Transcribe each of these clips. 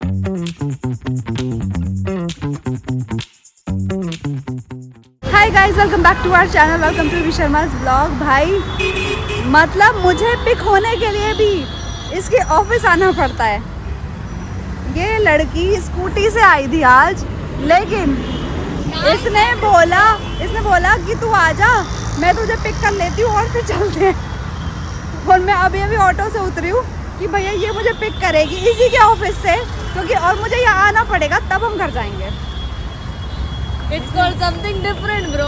Hi guys, welcome back to our channel, welcome to Sharma's blog. भाई मतलब मुझे pick होने के लिए भी इसके ऑफिस आना पड़ता है। ये लड़की स्कूटी से आई थी आज, लेकिन इसने बोला कि तू आजा, मैं तुझे पिक कर लेती हूँ और फिर चलते हैं। और मैं अभी ऑटो से उतरी हूँ कि भैया ये मुझे पिक करेगी इसी के ऑफिस से, क्योंकि और मुझे यहाँ आना पड़ेगा, तब हम घर जाएंगे। It's called something different, bro.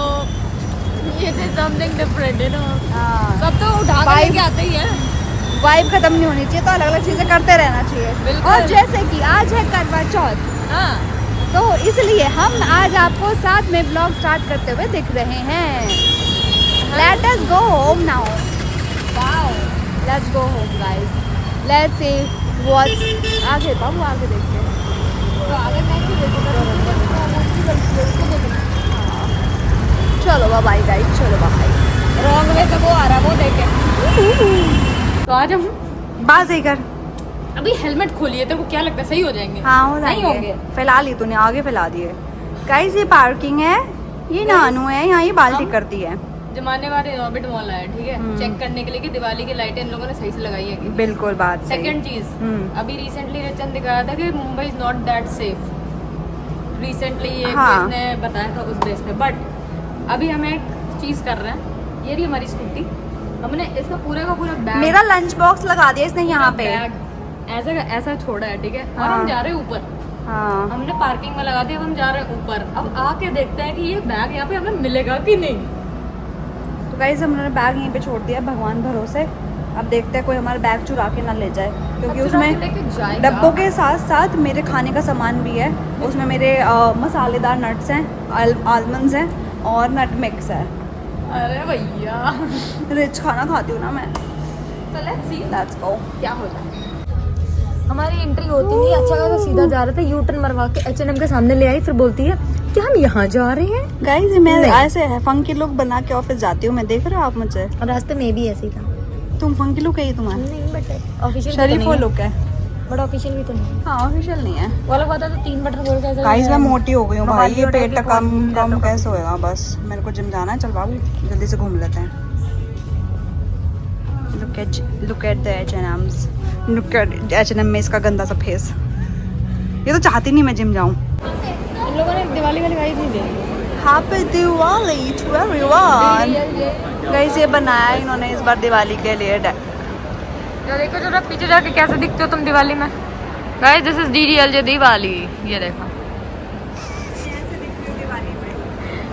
It is something different, you know. सब तो उठा के लेके आते ही हैं। वाइब खत्म नहीं होनी चाहिए, तो अलग अलग चीजें करते रहना चाहिए। और जैसे कि आज है करवा चौथ, हाँ, तो इसलिए हम आज आपको साथ में ब्लॉग स्टार्ट करते हुए दिख रहे हैं। Let us go home now. Wow. Let's go home, guys. Let's see what's आगे। बाबू आगे देखते हैं। तो आगे मैं भी देखूँगा। चलो बाय गाइस, चलो बाय। रॉन्ग वे से वो आ रहा, वो देखे। तो आज हम बात सही कर। अभी हेलमेट खोलिए, तेरे को क्या लगता है सही हो जाएंगे? हाँ, हो नहीं होंगे। जाएंगे। फैला ली तूने, आगे फैला दिए। गाइस ये पार्किंग है, ये नानू है, यहाँ ये बाल्टी करती है। जमाने वाले ऑर्बिट मॉल आया, ठीक है, चेक करने के लिए कि दिवाली की लाइटें इन लोगों ने सही से लगाई है कि नहीं। बिल्कुल बात सही। सेकंड चीज, अभी रिसेंटली रचन दिखाया था कि Mumbai is not that safe. Recently एक हाँ। ने बताया था उस बेस पे, बट अभी हम एक चीज कर रहे हैं। ये रही हमारी स्कूटी, हमने इसका पूरा का पूरा बैग, मेरा लंच बॉक्स लगा दिया इसने यहाँ पे। ऐसा ऐसा छोड़ा है, ठीक है, और हाँ। हम जा रहे हैं ऊपर। हाँ, हमने पार्किंग में लगा दिया, अब हम जा रहे हैं ऊपर। अब आके देखते हैं कि ये बैग यहाँ पे हमें मिलेगा कि नहीं। तो गाइस हमने बैग यहीं पे छोड़ दिया, भगवान भरोसे। अब देखते हैं कोई हमारा बैग चुरा के ना ले जाए, क्योंकि अब चुरा के उसमें लेके जाएगा। डब्बों के साथ साथ मेरे खाने का सामान भी है। उसमें मेरे मसालेदार नट्स हैं, आलमंड्स हैं और नट मिक्स है। अरे भैया, रिच खाना खाती हूँ ना मैं। तो लेट्स सी लेट्स गो। क्या हो जाए। हमारी एंट्री होती नहीं, अच्छा खासा सीधा जा रहे थे, यू टर्न मरवा के H&M के सामने ले आई, फिर बोलती है कि हम यहाँ जा रहे हैं। गाइस मैं ऐसे है फंकी लुक बना के ऑफिस जाती हूँ मैं, देख रहे हो आप मुझे? और रास्ते में भी ऐसे ही था। तुम फंकी लुक है ये तुम्हारा? नहीं, बट ऑफिशियल शरीफ वो लुक है। बट ऑफिशियल भी तो नहीं। हाँ, ऑफिशियल नहीं है। वो लोग बता तो 3 बटन बोल के गाइस मैं मोटी हो गई हूँ भाई, ये पेट कम कम कैसे होएगा? बस मेरे को जिम जाना है, चल बाबू जल्दी से घूम लेते हैं। Look at the H&M's. Look at H&M में इसका गंदा सा फेस। ये तो चाहती नहीं मैं जिम जाऊँ। इन लोगों ने दिवाली वाली गाड़ी नहीं दी। Happy Diwali to everyone. Guys ये बनाया है इन्होंने इस बार दिवाली के लिए। जो देखो जरा पीछे जाके कैसे दिखते हो तुम दिवाली में। Guys this is DDLJ Diwali, ये देखो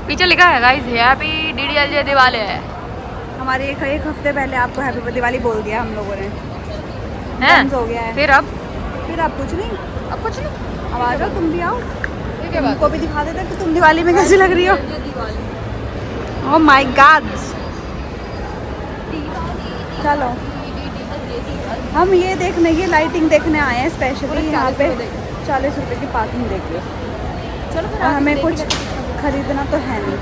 पीछे लिखा है गाइस हैप्पी DDLJ दिवाली है। हमारे एक हफ्ते पहले आपको हैप्पी दिवाली बोल दिया हम लोगों ने, हैं? हो गया है। फिर अब कुछ नहीं, अब कुछ नहीं। अब आ जाओ, तुम भी आओ, ये क्या बात तुमको भी दिखा देते कि तुम दिवाली में कैसी लग रही हो। दिवाली। Oh my God. चलो हम ये देखने, ये लाइटिंग देखने आए हैं स्पेशली। यहाँ पे 40 रुपए की पार्किंग देखिए। चलो फिर और हमें कुछ खरीदना तो है नहीं,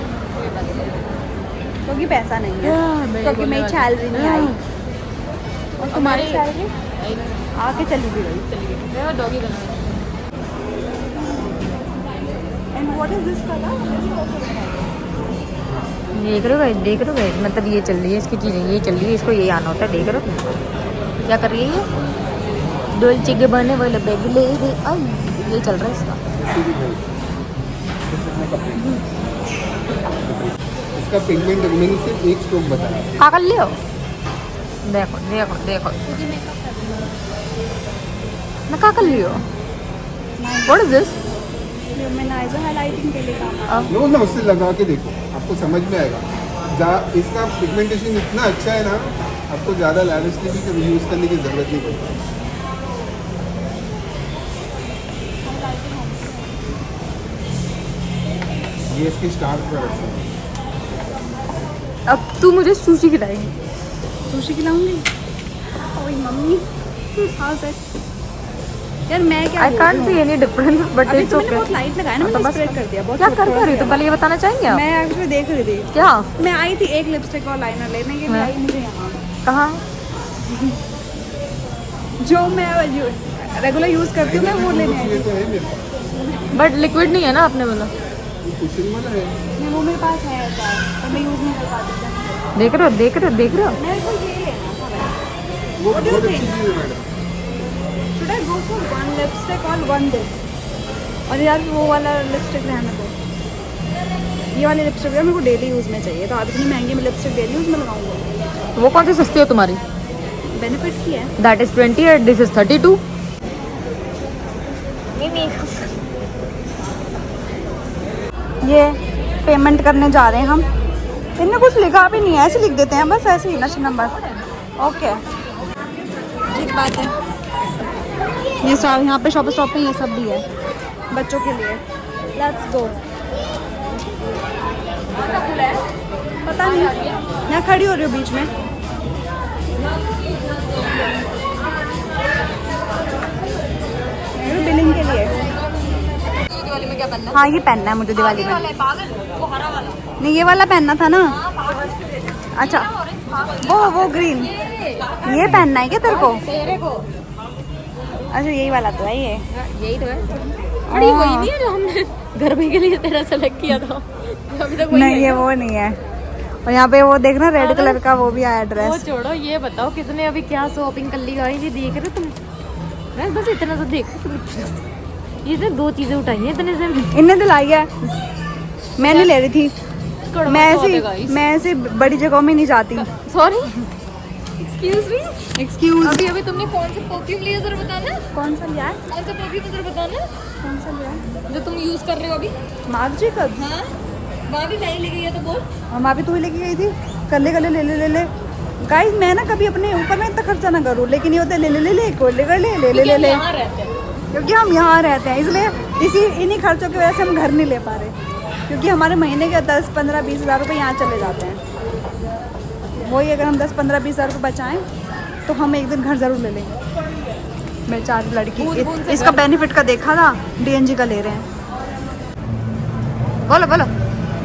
क्योंकि पैसा नहीं है, क्योंकि मेरी सैलरी नहीं आई। और तुम्हारी सैलरी आके चली भी गई। मैं डॉगी बना। And what is this colour? देख रहे हो मतलब ये चल रही है इसकी चीज़ें, ये चल रही है, इसको ये आना होता है। देख रहे हो क्या कर रही है ये? डोल्चे के बने वाले बैग ले ये चल रहा है इसका। इसका पिगमेंट मैंने सिर्फ एक स्ट्रोक बताया। क्या कर लियो? देखो देखो देखो मैं क्या कर लियो? What is this? Luminizer highlighting के लिए काम। लो ना, उससे लगा के देखो, आपको समझ में आएगा। इसका पिगमेंटेशन इतना अच्छा है ना, आपको ज़्यादा लैविशली भी कभी यूज़ करने की ज़रूरत नहीं पड़ती। ये इसकी स्टार प्रोडक्ट है। अब तू मुझे सुशी खिलाएगी? सुशी खिलाऊंगी? ओए मम्मी, हाउ इज इट? यार मैं क्या I can't see any difference but अभी इट्स तो मैंने ओके। बहुत लाइट लगाया ना, मैंने बस स्प्रेड कर दिया बहुत। क्या कर रही हो तो पहले ये बताना चाहेंगे आप? मैं एक्चुअली देख रही थी, क्या मैं आई थी एक लिपस्टिक और लाइनर लेने के लिए, आई मुझे यहाँ कहाँ? जो मैं रेगुलर यूज़ करती हूँ मैं, वो लेने आई ये थी। तो है मेरे पास, बट लिक्विड नहीं है ना आपने बोला। ये कुशन वाला है। नहीं, वो मेरे पास है ऐसा, पर मैं यूज़ नहीं कर पाती। देख रहे हो देख रहे हो देख रहे हो। मेरे को ये लेना था वैसे। वो What do you बहुत अच्छी think? चीज़ है madam. Should I go for one lipstick or one this? और यार वो वाला लिपस्टिक रहने दो, ये वाली लिपस्टिक मेरे को डेली यूज़ में चाहिए, तो आप इतनी महंगी में लिपस्टिक डेली यूज़ में लगाऊंगा। वो कौन सी सस्ती है तुम्हारी? बेनिफिट की है। That is 20 and this is 32। ये पेमेंट करने जा रहे हैं हम। इनने कुछ लिखा भी नहीं है, ऐसे लिख देते हैं बस, ऐसे ही नशे नंबर। ओके, ठीक बात है। ये सब यहाँ पे शॉप पे ये सब भी है बच्चों के लिए। Let's go. पता नहीं, यहाँ खड़ी हो रही हूँ बीच में। बिलिंग के लिए। दिवाली में क्या पहनना? हाँ, ये पहनना है मुझे दिवाली में। पागल, वो हरा वाला। नहीं, ये वाला पहनना था ना। अच्छा, वो ग्रीन, ये पहनना है क्या तेरे को? तेरे को अच्छा, यही वाला तो है ये। यही तो है। अरे वही नहीं है जो हमने गरबे के लिए तेरा सेलेक्ट किया था। अभी तक वही नहीं, है ये क्या? वो नहीं है। और यहाँ पे वो देखना रेड कलर का वो भी आया वो ड्रेस। छोड़ो, ये बताओ किसने अभी क्या शॉपिंग कर ली गाइस? ये देख रहे हो तुम? बस इतना तो देखो। ये तो 2 चीजें उठाई हैं इतने से। इनने दिलाई है, मैं नहीं ले रही थी। मैं ऐसी बड़ी जगहों में नहीं जाती। Sorry, excuse me. एक्सक्यूज। अभी तुमने कौन सा परफ्यूम लिया जरा बताना। कौन सा लिया? कौन सा परफ्यूम जरा बताना कौन सा लिया? जो तुम यूज कर रहे हो अभी। Mark Jacob's. हाँ, वहाँ भी नहीं लगी है तो बोल। हम अभी तो ही लेके गई थी। कर ले गाइस, मैं ना कभी अपने ऊपर ना इतना खर्चा ना करूँ, लेकिन ये होता है ले कर ले। यहाँ रहते हैं। क्योंकि हम यहाँ रहते हैं, इसलिए इन्हीं खर्चों की वजह से हम घर नहीं ले पा रहे, क्योंकि हमारे महीने के 10, 15, 20 हज़ार रुपये यहाँ चले जाते हैं। वही अगर हम 10, 15, 20 हज़ार रुपये बचाएं तो हम एक दिन घर ज़रूर ले लेंगे। बेचारी लड़की, इसका बेनिफिट का देखा था, DNG का ले रहे हैं। बोलो बोलो।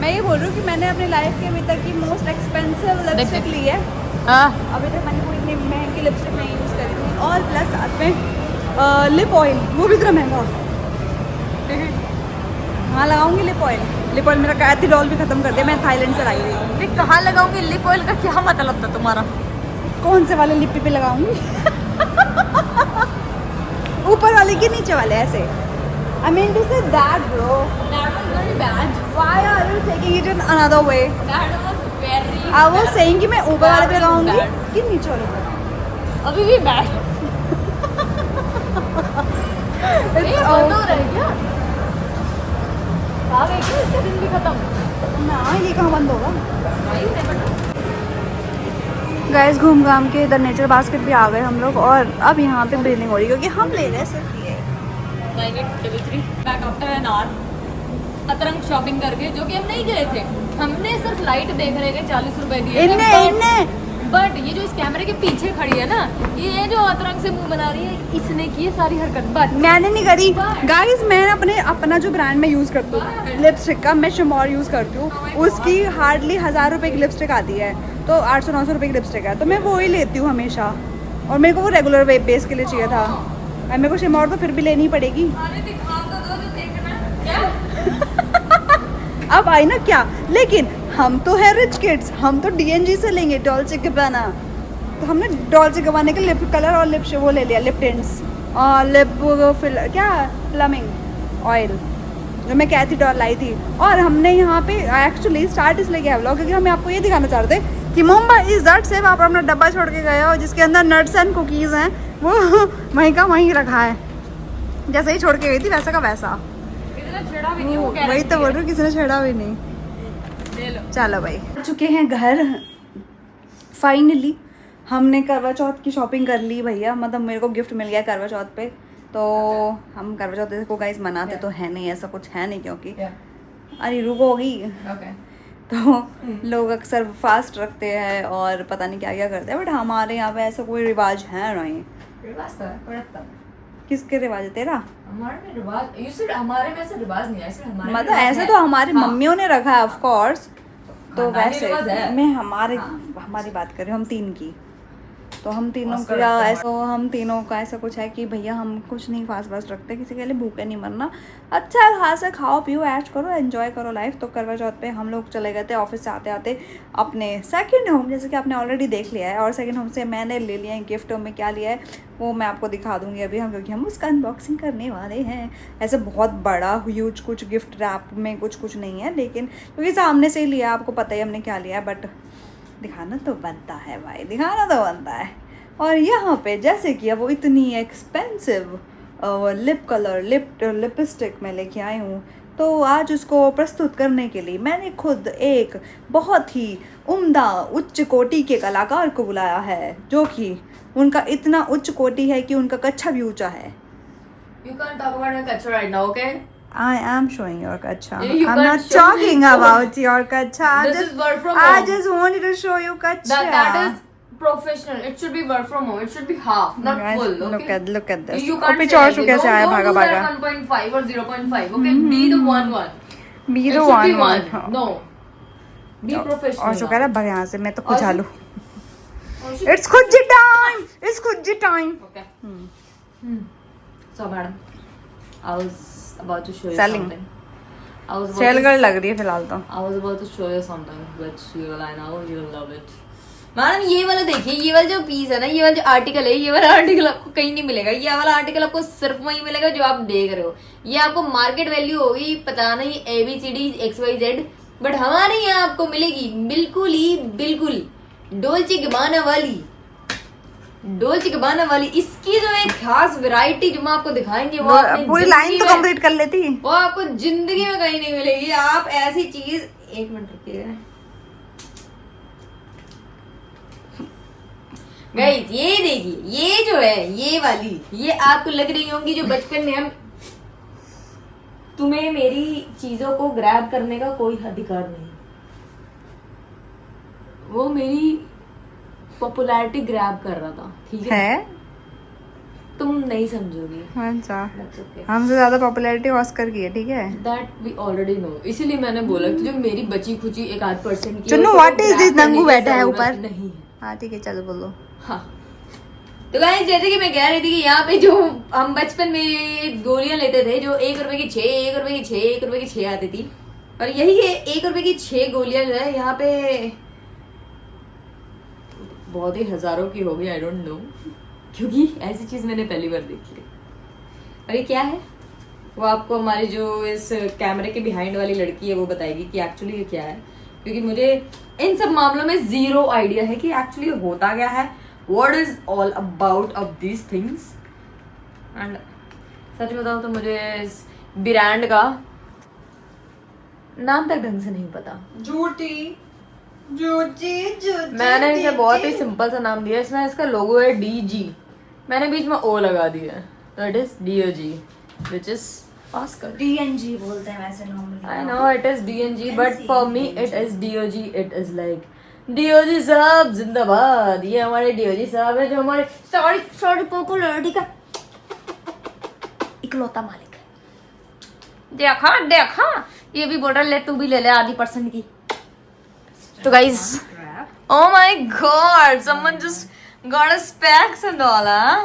मैं ये बोल रही हूँ कि मैंने अपनी लाइफ के अभी तक की मोस्ट एक्सपेंसिव लिपस्टिक ली है। हाँ, अभी तक मैंने कोई इतनी महंगी लिपस्टिक नहीं यूज़ करी थी। और प्लस साथ में लिप ऑयल, वो भी इतना महंगा। हाँ, लगाऊंगी लिप ऑयल मेरा कैथिडॉल भी खत्म कर दिया, मैं थाईलैंड से लाई हुई हूँ। मैं कहाँ लगाऊंगी लिप ऑयल का? क्या मतलब था तुम्हारा? कौन से वाले लिप पे लगाऊंगी? ऊपर वाले के नीचे वाले ऐसे। I mean to say that, bro. That was very bad. Why are you taking it in another way? That was very. I was saying कि मैं ऊपर वाले पे Very लगाऊंगी bad. कि नीचे वाले पे? अभी भी बैड। It's बंद हो रहा है क्या? आ गए क्या? इसका दिन भी खत्म। ना, ये कहाँ बंद होगा? भाई never know. गाइस, घूम घाम के इधर नेचर बास्केट भी आ गए हम लोग, और अब यहाँ पे बिलिंग हो रही है, क्योंकि हम ले रहे हैं सिर्फ ये। Back after an hour Atrang shopping करके, जो कि हम नहीं गए थे। हमने सिर्फ लाइट देख रहे थे, 40 रुपए दिए इनने बट ये जो इस कैमरे के पीछे खड़ी है ना, ये जो अतरंग से मुंह बना रही है, इसने की है सारी हरकत। बट मैंने नहीं करी गाइस। मैं अपना जो ब्रांड में यूज़ करती हूँ लिपस्टिक का, मैं शमौर यूज़ करती हूँ। उसकी हार्डली 1000 रुपये की लिपस्टिक आती है, तो 800-900 रुपये की लिपस्टिक है, तो मैं वो ही लेती हूँ हमेशा। और मेरे को वो रेगुलर बेस के लिए चाहिए था, और मेरे को शमौर तो फिर भी लेनी ही पड़ेगी। अब आई ना क्या, लेकिन हम तो है रिच किड्स, हम तो DNG से लेंगे, डॉल्चे गैब्बाना। तो हमने डॉल्चे गैब्बाना के लिप कलर और लिप वो ले लिया, लिप टिंट्स और लिप क्या प्लमिंग ऑयल, जो मैं कैथिडॉल लाई थी। और हमने यहाँ पे एक्चुअली स्टार्ट इसलिए किया व्लॉग, क्योंकि हम आपको ये दिखाना चाह रहे थे कि मुंबई इज दैट सेफ। आप अपना डब्बा छोड़ के गए हो जिसके अंदर नट्स एंड कुकीज़ हैं, वो वहीं का वहीं रखा है, जैसे ही छोड़ के गई थी वैसा का वैसा। वही तो बोल रही हूँ, किसी ने छेड़ा भी नहीं। चलो भाई, आ चुके हैं घर फाइनली। हमने करवा चौथ की शॉपिंग कर ली भैया, मतलब मेरे को गिफ्ट मिल गया करवा चौथ पे। तो हम करवा चौथ को गाइस मनाते तो है नहीं, ऐसा कुछ है नहीं, क्योंकि अरे रुको होगी तो लोग अक्सर फास्ट रखते हैं और पता नहीं क्या क्या करते हैं, बट हमारे यहाँ पे ऐसा कोई रिवाज है नहीं। किसके रिवाज है? तेरा? हमारे में रिवाज, you said हमारे में ऐसा रिवाज नहीं है, ऐसे हमारे मतलब ऐसे तो हमारी मम्मियों ने रखा है ऑफ कोर्स, तो हमारे वैसे रिवाज है। मैं हमारी बात कर रही हूँ, हम 3 की। तो हम तीनों का ऐसा कुछ है कि भैया हम कुछ नहीं फास्ट रखते, किसी के लिए भूखे नहीं मरना, अच्छा खासा खाओ पियो ऐश करो एंजॉय करो लाइफ। तो करवा चौथ पे हम लोग चले गए थे ऑफिस से आते आते अपने सेकंड होम, जैसे कि आपने ऑलरेडी देख लिया है। और सेकंड होम से मैंने ले लिया है गिफ्ट में, क्या लिया है वो मैं आपको दिखा दूँगी अभी हम, क्योंकि हम उसका अनबॉक्सिंग करने वाले हैं। ऐसे बहुत बड़ा ह्यूज कुछ गिफ्ट रैप में कुछ नहीं है, लेकिन क्योंकि सामने से ही लिया, आपको पता ही हमने क्या लिया है, बट दिखाना तो बनता है भाई, दिखाना तो बनता है। और यहाँ पे जैसे कि अब वो इतनी एक्सपेंसिव लिपस्टिक मैं लेके आई हूँ, तो आज उसको प्रस्तुत करने के लिए मैंने खुद एक बहुत ही उम्दा उच्च कोटि के कलाकार को बुलाया है, जो कि उनका इतना उच्च कोटि है कि उनका कच्छा भी ऊंचा है। You can't talk about my kachcha right now, okay? I am showing your kacha. You I'm can't not show talking me. about your kacha. This is work from I home. just wanted to show you kacha. That is professional. It should be work from home. It should be half, not Guys, full. Okay. look at this. You और can't पीछे say और like shoe this. कैसे आया भागा Don't do भागा। that 1.5 or 0.5. Okay, be the one. Be It the should be one. one. No. Be professional. और शू कह रहा भाग यहाँ से, मैं तो खुद और झालू। Oh, shit. It's Khujji time. It's Khujji time. Okay. So madam, I was about to show you Selling. something. I was about sell to- कर लग रही है फिलहाल तो। I was about to show you something which you will, I know you will love it. Madam ये वाला देखिए, ये वाला जो पीस है ना, ये वाला जो आर्टिकल है, ये वाला आर्टिकल आपको कहीं नहीं मिलेगा। ये वाला आर्टिकल आपको सिर्फ वहीं मिलेगा जो आप देख रहे हो। ये आपको मार्केट वैल्यू होगी पता नहीं ABCD XYZ, बट हमारे यहाँ आपको मिलेगी बिल्कुल डोल्चे गबाना वाली इसकी जो एक खास वैरायटी जो हम आपको दिखाएंगे वो आपने पूरी जिंदगी लाइन तो में- कंप्लीट कर लेती। वो आपको जिंदगी में कहीं नहीं मिलेगी। आप ऐसी चीज, एक मिनट रुकिएगा गाइस, ये देखिए, ये जो है ये वाली, ये आपको लग रही होंगी जो बचपन में हम, तुम्हें मेरी चीजों को ग्रैब करने का कोई अधिकार नहीं, वो मेरी पॉपुलैरिटी ग्रैब कर रहा था, ठीक है? तुम नहीं समझोगी। अच्छा, That's okay. हमसे ज्यादा पॉपुलैरिटी ऑस्कर की है, ठीक है? That we already know. इसीलिए मैंने बोला कि जो मेरी बची खुची 1-8% की चुन्नू, है, what उसको is grab this? करने नंगू की बैठा है जरूरत ऊपर। नहीं है। हाँ ठीक है, चलो बोलो। हाँ, तो गाइस जैसे कि मैं कह रही थी कि यहाँ पे जो हम बचपन में गोलियां लेते थे, जो 1 रुपए की 6, 1 रुपए की 6, 1 रुपए की 6 आती थी, और यही है 1 रुपए की 6 गोलियां जो है यहाँ पे बहुत ही हजारों की होगी, आई डोंट नो, क्योंकि ऐसी चीज मैंने पहली बार देखी है। और ये क्या है वो आपको हमारी जो इस कैमरे के बिहाइंड वाली लड़की है वो बताएगी कि एक्चुअली ये क्या है, क्योंकि मुझे इन सब मामलों में जीरो आइडिया है कि एक्चुअली होता क्या है, what is all about of these things. And such बताओ तो मुझे इस ब्रांड का नाम तक ढंग से नहीं पता। झूठी। मैंने इसे बहुत ही सिंपल सा नाम दिया, इसमें इसका लोगो है DG, मैंने बीच में O लगा दिया है, तो it is DOG which is Oscar. DNG बोलते हैं वैसे normally. I know it is DNG, but for me it is DOG. It is like DOG साहब जिंदाबाद। ये हमारे DOG साहब है जो हमारे सारी पॉपुलैरिटी का इकलौता मालिक है। देखा ये भी बोल रहा ले तू भी ले ले आधी % की। तो guys, oh my god, someone just got a specs and all, huh?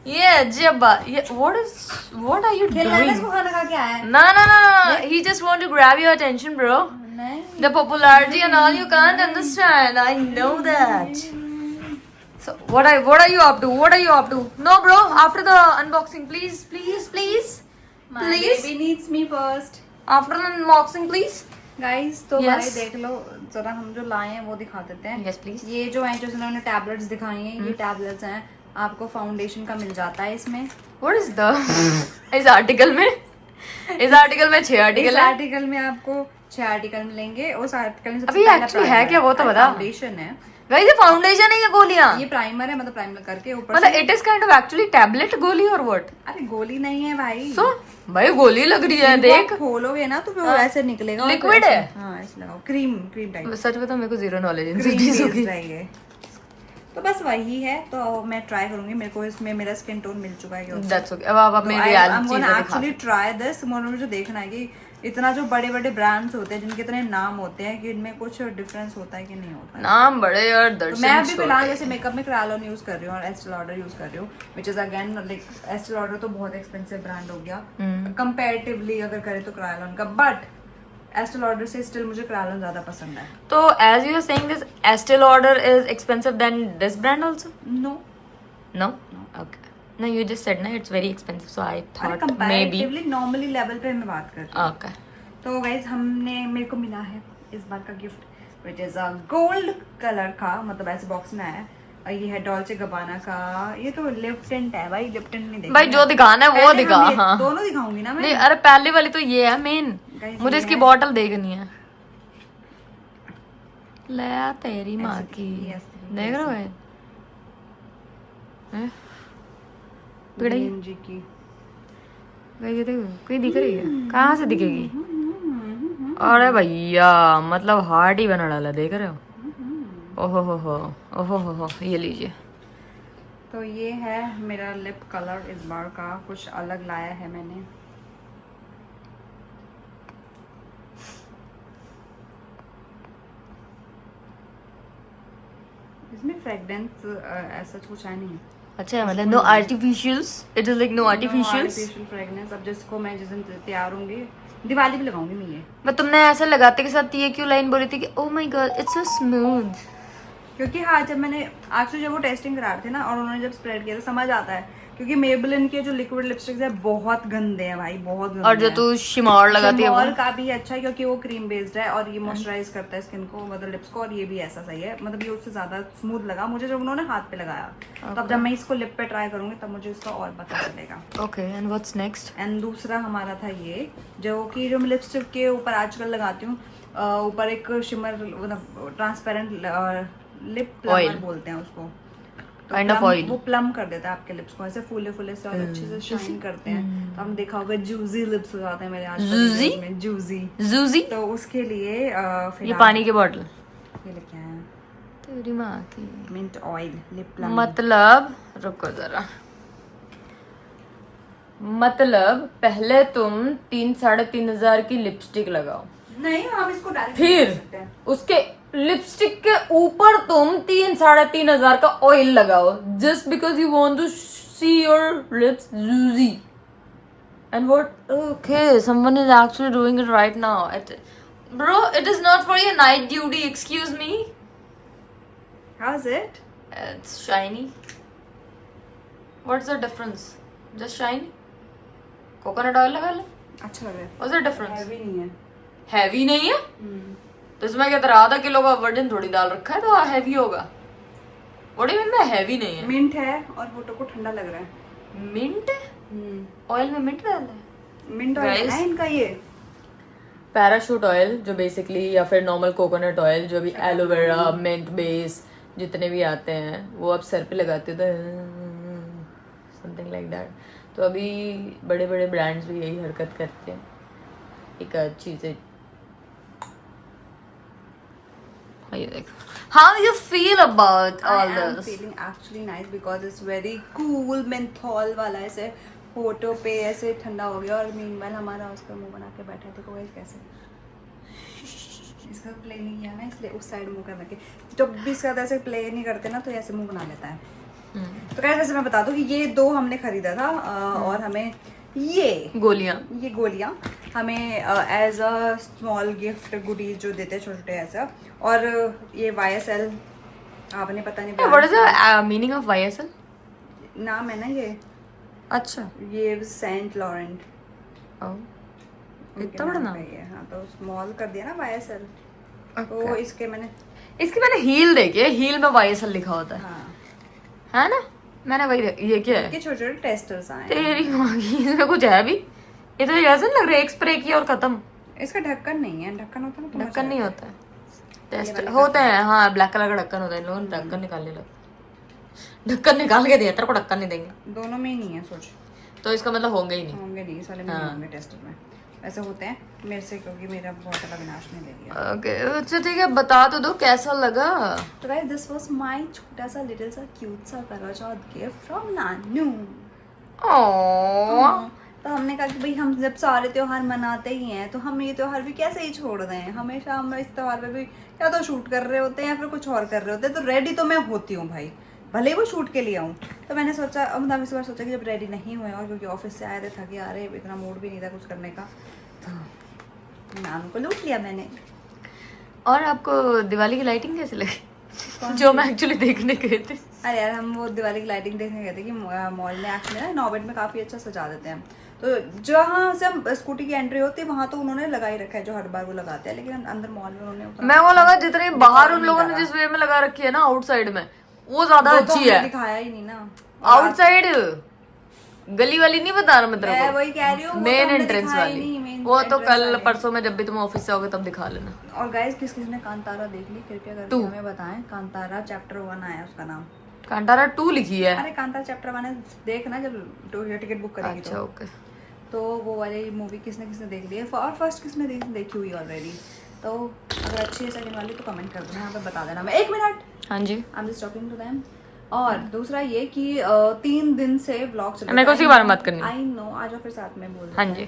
Yeah, Jabba. Yeah, what are you doing? इसको खाना खा के आया है। No. He just want to grab your attention, bro. नहीं। The popularity and all you can't understand. I know that. So what are you up to? What are you up to? No, bro. After the unboxing, please. My baby needs me first. After the unboxing, please. Guys तो Yes. भाई देख लो जरा, हम जो लाए हैं वो दिखा देते हैं। Yes, please. ये जो है जो इन्होंने टैबलेट्स दिखाई हैं, ये टैबलेट्स हैं, आपको फाउंडेशन का मिल जाता है इसमें। What is the? इस आर्टिकल में 6 आर्टिकल इस है। आर्टिकल में आपको 6 आर्टिकल मिलेंगे। उस आर्टिकल में अभी actually है क्या वो तो बता। फाउंडेशन है, Guys, ये फाउंडेशन है, ये गोलियां। ये प्राइमर है, मतलब प्राइमर करके ऊपर मतलब से। it is kind of actually tablet गोली और what? अरे गोली नहीं है भाई। So भाई गोली लग रही है, इनको देख। आप खोलोगे ना तो वो ऐसे निकलेगा। और Liquid फिर है? ऐसे- हाँ ऐसे लगाओ, क्रीम टाइप। सच बताओ मेरे को जीरो नॉलेज इन सब क्रीम चीजों की। बेस्ड है ये। तो बस वही है, तो मैं ट्राई करूंगी। मेरे को इसमें मेरा स्किन टोन मिल चुका है। That's okay. अब आप अपनी रियलिटी चीजें दिखा। Actually try this. मुझे देखना है कि इतना जो बड़े बड़े ब्रांड्स होते हैं जिनके इतने नाम होते हैं कि इनमें कुछ डिफरेंस होता है कि नहीं होता है। नाम बड़े और तो दर्शन मैं अभी छोटे। फिलहाल जैसे मेकअप में क्रायोलन यूज कर रही हूँ और एस्टे लॉडर यूज कर रही हूँ, which is again like Estee Lauder तो बहुत एक्सपेंसिव ब्रांड हो गया कंपैरेटिवली अगर करें तो क्रायोलन का, बट एस्टे लॉडर से स्टिल मुझे क्रायोलन ज्यादा पसंद है। तो as you are saying this Estee Lauder is expensive than this brand also? No No? Okay. No, you just said na it's very expensive, so I अरे thought maybe. Comparatively normally level पे मैं बात कर रही हूँ। Okay. तो guys हमने मेरे को मिला है इस बार का gift which is a gold colour का, मतलब ऐसे बॉक्स में आया है। और ये है डॉल्चे गबाना का, ये तो लिप टिंट है भाई, लिप टिंट नहीं देखा भाई जो दिखाना है वो दिखा। हाँ दोनों दिखाऊंगी ना मैं। नहीं, अरे पहले वाली तो ये है मेन, Guys, मुझे ये इसकी है। बॉटल देखनी है। ले आ तेरी माँ ऐसे की, दिखती है, ऐसे दिखती है, देख रहे हो ऐसे। हैं? पिड़ाई भीम जी की ये देखो कोई दिख रही है, कहाँ से दिखेगी? अरे भैया मतलब हार्ड ही बना डाला, देख रहे हो? ओहो, ये लीजिए। तो ये है मेरा लिप कलर इस बार का, कुछ अलग लाया है मैंने। इसमें फ्रेग्रेंस ऐसा कुछ है नहीं। अच्छा मतलब no artificials, it is like no artificials. Artificial fragrance. अब जिसको मैं जिस दिन तैयार होंगी दिवाली पे लगाऊंगी मैं ये, मैं तुमने ऐसे लगाते के साथ ये क्यों लाइन बोली थी कि ओह my God it's so smooth? क्योंकि हाँ जब मैंने एक्चुअली जब वो टेस्टिंग करा रहे थे ना और उन्होंने जब स्प्रेड किया तो समझ आता है, क्योंकि मेबेलिन के जो लिक्विड लिपस्टिक्स है बहुत गंदे हैं भाई, बहुत गंदे और जो हैं। तू शिमॉर लगाती है शिमॉर वो का भी अच्छा है क्योंकि वो क्रीम बेस्ड है और ये मॉइस्चराइज करता है स्किन को, मतलब लिप्स को, और ये भी ऐसा सही है, मतलब ये उससे ज्यादा स्मूथ लगा मुझे जब उन्होंने हाथ पे लगाया। तो अब जब मैं इसको लिप पे ट्राई करूंगी तब मुझे इसका और पता चलेगा। Okay and what's next? And दूसरा हमारा था ये, जो कि जो मैं लिपस्टिक के ऊपर आजकल लगाती हूँ, ऊपर एक शिमर मतलब ट्रांसपेरेंट लिप प्लमर बोलते हैं उसको, तो Kind of plum- oil. वो प्लम कर देता है आपके लिप्स को, ऐसे फूले फूले से और अच्छे से शाइन करते हैं। तो हमने देखा होगा जूजी लिप्स हो जाते हैं मेरे आज Juicy? में, जूजी। जूजी, तो उसके लिए ये फिलहाल पानी की बोतल ये लेके आए हैं तेरी माँ की। Mint oil lip plum. मतलब रुको जरा, मतलब पहले तुम 3-3.5 की लिपस्टिक लगाओ, नहीं आप इसको डायरेक्ट फिर उसके लिपस्टिक के ऊपर तुम 3-3.5 का ऑयल लगाओ, just because you want to see your lips juicy and what. Okay someone is actually doing it right now bro, it is not for your night duty, excuse me. How is it? It's shiny. What's the difference? Just shiny. Coconut oil लगा ले। अच्छा लग रहा है, What's the difference? Heavy नहीं है। Heavy नहीं है? तो इसमें क्या तेरा आधा किलो का वर्जिन थोड़ी डाल रखा है तो हैवी होगा। What do you mean by heavy नहीं है? मिंट है और फोटो को ठंडा लग रहा है। मिंट? ऑयल में मिंट डाल है? मिंट ऑयल है इनका ये। पैराशूट ऑयल जो बेसिकली, या फिर नॉर्मल कोकोनट ऑयल जो भी एलोवेरा मिंट बेस जितने भी आते हैं वो आप सर पे लगाते हो तो समथिंग लाइक दैट। तो अभी बड़े बड़े ब्रांड्स भी यही हरकत करते हैं, एक अच्छी से। ये देखो, how you feel about all I am this? feeling actually nice because it's very cool menthol वाला, ऐसे फोटो पे ऐसे ठंडा हो गया। और मीनवाइल हमारा उसका मुंह बना के बैठा थे कोई कैसे इसका प्ले नहीं किया ना, इसलिए उस साइड मुंह कर रखे। जब भी इसका ऐसे प्ले नहीं करते ना तो ऐसे मुंह बना लेता है। तो कैसे वैसे मैं बता दूं कि ये 2 हमने खरीदा था और हमें ये गोलियां हमें as a small gift goodies जो देते हैं छोटे छोटे ऐसा। और ये YSL आपने पता नहीं What is the meaning of YSL? नाम है ना ये, अच्छा ये सेंट लॉरेंट इतना बड़ा नाम? है। हाँ तो स्मॉल कर दिया ना YSL। तो इसके मैंने हील देखी है, हील में YSL लिखा होता है, हाँ है ना? मैंने वही ये क्या है? के छोटे छोटे टेस्टर्स आए हैं। तेरी माँ की, इसमें कुछ है भी? ये तो ऐसे नहीं लग रहा है एक स्प्रे किया और खत्म। इसका ढक्कन नहीं है, ढक्कन होता है ना, ढक्कन नहीं होता है, टेस्ट होते हैं। हाँ ब्लैक कलर का ढक्कन होता है, इन लोगों ने ढक्कन निकालने लगा, ढक्कन निकाल के दिया, तेरे को ढक्कन नहीं देंगे। दोनों में ही नहीं है सोच, तो इसका मतलब होंगे ही नहीं। होंगे नहीं, इस वाले में नहीं होंगे, टेस्टर में ऐसे होते हैं मेरे से, क्योंकि मेरा बहुत बड़ा विनाश नहीं ले लिया। ओके अच्छा ठीक है, बता तो दो कैसा लगा। तो गाइस दिस वाज माय छोटा सा लिटिल सा क्यूट सा करवा चौथ गिफ्ट फ्रॉम नानू। तो हमने कहा कि भाई हम जब सारे त्योहार मनाते ही हैं तो हम ये त्योहार भी कैसे ही छोड़ दें। हमेशा हम इस त्योहार पे भी या तो शूट कर रहे होते हैं या फिर कुछ और कर रहे होते हैं, तो रेडी तो मैं होती हूँ भाई, भले ही वो शूट के लिए आऊँ। तो मैंने सोचा, मतलब इस बार सोचा कि जब रेडी नहीं हुए और क्योंकि ऑफिस से आए थे थके आ रहे, इतना मूड भी नहीं था कुछ करने का, तो नाम को लूट लिया मैंने। और आपको दिवाली की लाइटिंग कैसे लगी? जो मैं एक्चुअली देखने गए थे। अरे यार हम वो दिवाली की लाइटिंग देखने गए थे कि मॉल में एक्चुअली ना नॉबेट में काफ़ी अच्छा सजा देते हैं। तो जहाँ से हम स्कूटी की एंट्री होती है वहाँ तो उन्होंने लगा ही रखा है, जो हर बार वो लगाते हैं, लेकिन अंदर मॉल में उन्होंने उतना मैं वो लगा जितनी बाहर उन नहीं लोगों ने करा। जिस वे में लगा रखी है ना आउटसाइड में, वो ज्यादा वो तो अच्छी हमने है। दिखाया ही नहीं ना आउटसाइड गली वाली नहीं बता रहा मैं तेरे मैं को, वही कह रही हूँ, वो तो मेन हमने एंट्रेंस दिखाया ही वाली, नहीं, main वो तो entrance कल वाली। परसों में जब भी तुम ऑफिस से आओगे तब दिखा लेना। और गाइस किस किस ने कांतारा देख ली कृपया करके तू। हमें बताएं। कांतारा चैप्टर 1 आया उसका नाम। कांतारा 2 लिखी है। अरे कांतारा चैप्टर 1 है, देखना जब टिकट बुक करेगी अच्छा ओके। तो वो वाली मूवी किसने किसने देख ली है और फर्स्ट किसने देखी हुई ऑलरेडी। तो अगर अच्छी है सेकंड वाली तो कमेंट कर देना, यहाँ पे बता देना। मैं 1 मिनट हाँ जी, I am just talking to them. और दूसरा ये कि 3 दिन से व्लॉग चल रहा है। मेरे को उसी बारे में बात करनी है। आई नो, आ जाओ फिर साथ में बोल हाँ जी।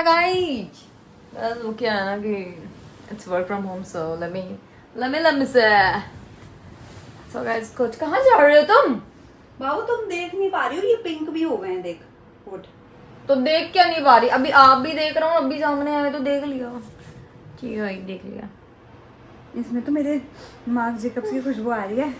गाइस वो क्या है ना कि it's work from home, so let me say so guys, कुछ कहाँ जा रहे हो तुम? बाबू तुम देख नहीं पा रही हो, ये पिंक भी हो गए हैं देख होठ। तो देख क्या नहीं पा रही? अभी आप भी देख रहा हूँ, अभी सामने आए तो देख लिया। ठीक है भाई, देख लिया। इसमें तो मेरे मार्क जेकब्स की खुशबू आ रही है।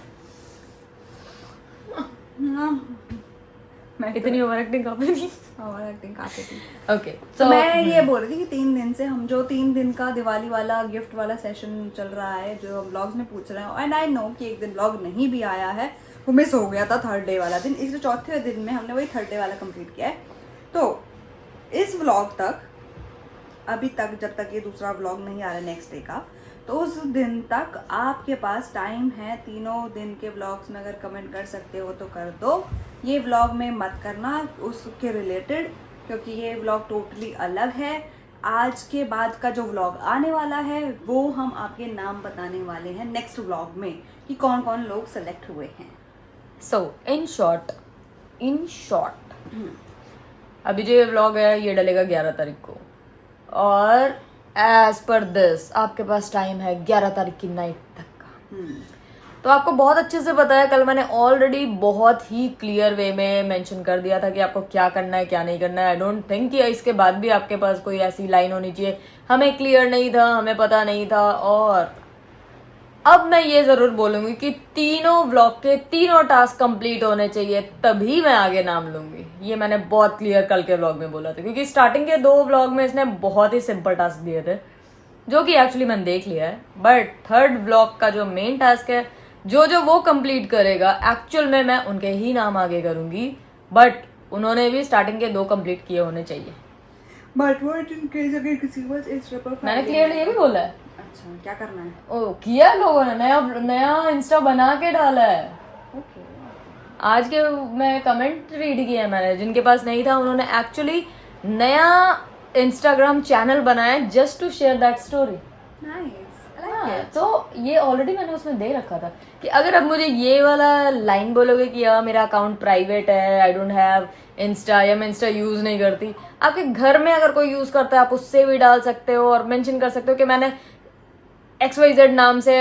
मैं इतनी ओवर एक्टिंग काफी थी। ओवर एक्टिंग काफी थी। ओके तो मैं ये बोल रही थी कि 3 दिन से हम जो 3 दिन का दिवाली वाला गिफ्ट वाला सेशन चल रहा है, जो व्लॉग्स में पूछ रहे हैं, एंड आई नो कि एक दिन व्लॉग नहीं भी आया है, वो मिस हो गया था 3rd डे वाला दिन। इसलिए 4थे दिन में हमने वही 3rd डे वाला कंप्लीट किया है। तो इस व्लॉग तक, अभी तक जब तक ये दूसरा व्लॉग नहीं आ रहा नेक्स्ट डे का, तो उस दिन तक आपके पास टाइम है। तीनों दिन के व्लॉग्स में अगर कमेंट कर सकते हो तो कर दो। ये व्लॉग में मत करना उसके रिलेटेड, क्योंकि ये व्लॉग टोटली अलग है। आज के बाद का जो व्लॉग आने वाला है वो हम आपके नाम बताने वाले हैं नेक्स्ट व्लॉग में कि कौन कौन लोग सेलेक्ट हुए हैं। सो इन शॉर्ट अभी जो ये व्लॉग है ये डलेगा 11 तारीख को, और एज पर दिस आपके पास टाइम है 11 तारीख की नाइट तक का। तो आपको बहुत अच्छे से पता है, कल मैंने ऑलरेडी बहुत ही क्लियर वे में मेंशन कर दिया था कि आपको क्या करना है क्या नहीं करना है। आई डोंट थिंक कि इसके बाद भी आपके पास कोई ऐसी लाइन होनी चाहिए हमें क्लियर नहीं था, हमें पता नहीं था। और अब मैं ये जरूर बोलूंगी कि तीनों व्लॉग के तीनों टास्क कंप्लीट होने चाहिए, तभी मैं आगे नाम लूंगी। ये मैंने बहुत क्लियर कल के व्लॉग में बोला था, क्योंकि स्टार्टिंग के 2 व्लॉग में इसने बहुत ही सिंपल टास्क दिए थे, जो कि एक्चुअली मैंने देख लिया है। बट 3rd व्लॉग का जो मेन टास्क है, जो वो कंप्लीट करेगा एक्चुअल में मैं उनके ही नाम आगे करूंगी। बट उन्होंने भी स्टार्टिंग के 2 कंप्लीट किए होने चाहिए। बट व्हाट इन केस अगर किसी को इस पर मैंने क्लियरली ये भी बोला है। अच्छा, क्या करना है? ओ किया लोगों ने, नया इंस्टा बना के डाला है। ओके। आज के मैं कमेंट रीड किया है मैंने, जिनके पास नहीं था उन्होंने एक्चुअली नया इंस्टाग्राम चैनल बनाया just to share that story. Nice. तो ये ऑलरेडी मैंने उसमें दे रखा था कि अगर अब मुझे ये वाला लाइन बोलोगे कि यार मेरा अकाउंट प्राइवेट है, आई डोंट हैव इंस्टा, या मैं इंस्टा यूज नहीं करती, आपके घर में अगर कोई यूज करता है आप उससे भी डाल सकते हो और मेंशन कर सकते हो कि मैंने XYZ नाम से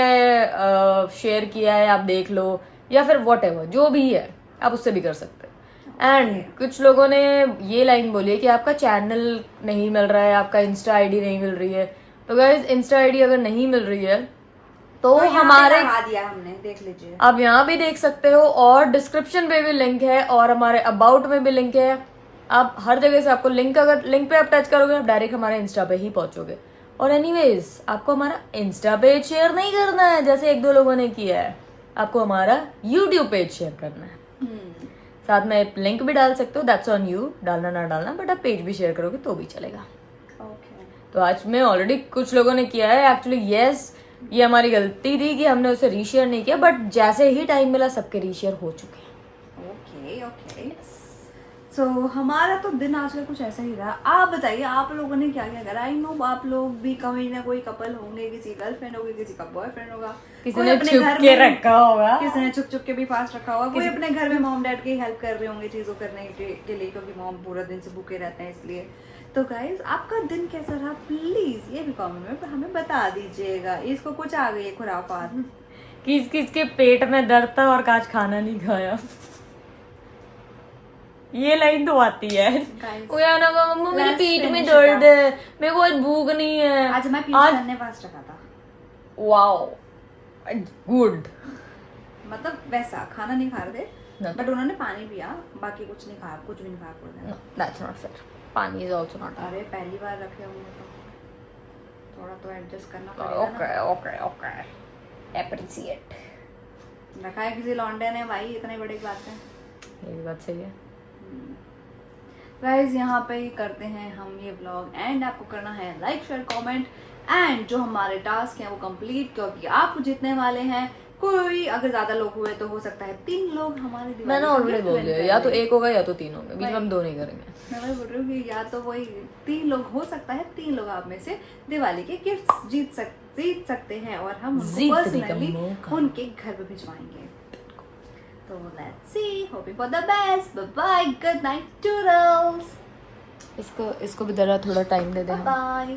शेयर किया है, आप देख लो, या फिर व्हाटएवर जो भी है आप उससे भी कर सकते हो। एंड कुछ लोगों ने ये लाइन बोली है कि आपका चैनल नहीं मिल रहा है, आपका इंस्टा आईडी नहीं मिल रही है। तो गाइस इंस्टा आईडी अगर नहीं मिल रही है तो हमारे लगा दिया हमने, देख लीजिए। आप यहाँ भी देख सकते हो, और डिस्क्रिप्शन पे भी लिंक है, और हमारे अबाउट में भी लिंक है। आप हर जगह से आपको लिंक, अगर लिंक पे आप टच करोगे आप डायरेक्ट हमारे इंस्टा पे ही पहुंचोगे। और एनीवेज आपको हमारा इंस्टा पेज शेयर नहीं करना है जैसे 1-2 लोगों ने किया है, आपको हमारा यूट्यूब पेज शेयर करना है। साथ में लिंक भी डाल सकते हो, दैट्स ऑन यू, डालना ना डालना, बट आप पेज भी शेयर करोगे तो भी चलेगा। तो आज में ऑलरेडी कुछ लोगों ने किया है एक्चुअली। यस, ये हमारी गलती थी कि हमने उसे रीशेयर नहीं किया, बट जैसे ही टाइम मिला सबके रीशेयर हो चुके हैं। ओके। सो हमारा तो दिन आजकल कुछ ऐसा ही रहा। आप बताइए आप लोगों ने क्या क्या करा। आई नो आप लोग भी कोई ना कोई कपल होंगे, किसी गर्लफ्रेंड होगी, किसी का बॉयफ्रेंड होगा, किसी कोई ने अपने छुप घर के में रखा होगा, किसी ने छुप छुप के भी फास्ट रखा होगा, कोई अपने घर में मॉम डैड की हेल्प कर रहे होंगे चीज़ों करने के लिए, क्योंकि मॉम पूरा दिन से भूखे रहते हैं इसलिए। तो गाइज आपका दिन कैसा रहा प्लीज़ ये भी कमेंट में हमें बता दीजिएगा। इसको कुछ आ गई है खुराफात। किस किस के पेट में दर्द था और आज खाना नहीं खाया। ये लाइन तो आती है। Guys, ओ यार ना मम्मा मेरे let's पेट में finish दर्द it है, मेरे को आज भूख नहीं है। आज मैं पीछे ने फास्ट रखा था। Wow good. मतलब वैसा खाना नहीं खा रहे थे No. बट उन्होंने पानी पिया, बाकी कुछ नहीं खाया, कुछ भी नहीं खाया पूरे दिन। That's not fair. पानी इज आल्सो नॉट। अरे पहली बार रखे होंगे तो थोड़ा तो एडजस्ट करना पड़ेगा ओके ओके ओके एप्रिशिएट। ना। रखा है किसी लौंडे ने भाई, इतनी बड़ी बात है। ये भी बात सही है। गाइज यहाँ पे ही करते हैं हम ये व्लॉग एंड। आपको करना है लाइक शेयर कमेंट एंड जो हमारे टास्क हैं वो कंप्लीट, क्योंकि आप जीतने वाले हैं। कोई अगर ज्यादा लोग हुए तो हो सकता है 3 लोग हमारे दिवाली मैंने का ऑलरेडी gift बोल win दिया, कर या तो लें। एक होगा या तो 3 होंगे, बीच में हम 2 नहीं करेंगे। मैं वही बोल रही हूँ कि या तो वही 3 लोग हो सकता है, 3 लोग आप में से दिवाली के गिफ्ट जीत सकते हैं और हम उनको पर्सनली उनके घर पे भिजवाएंगे। तो let's see, hoping for the best. Bye bye, good night toodles. इसको भी जरा थोड़ा टाइम दे दे। बाय।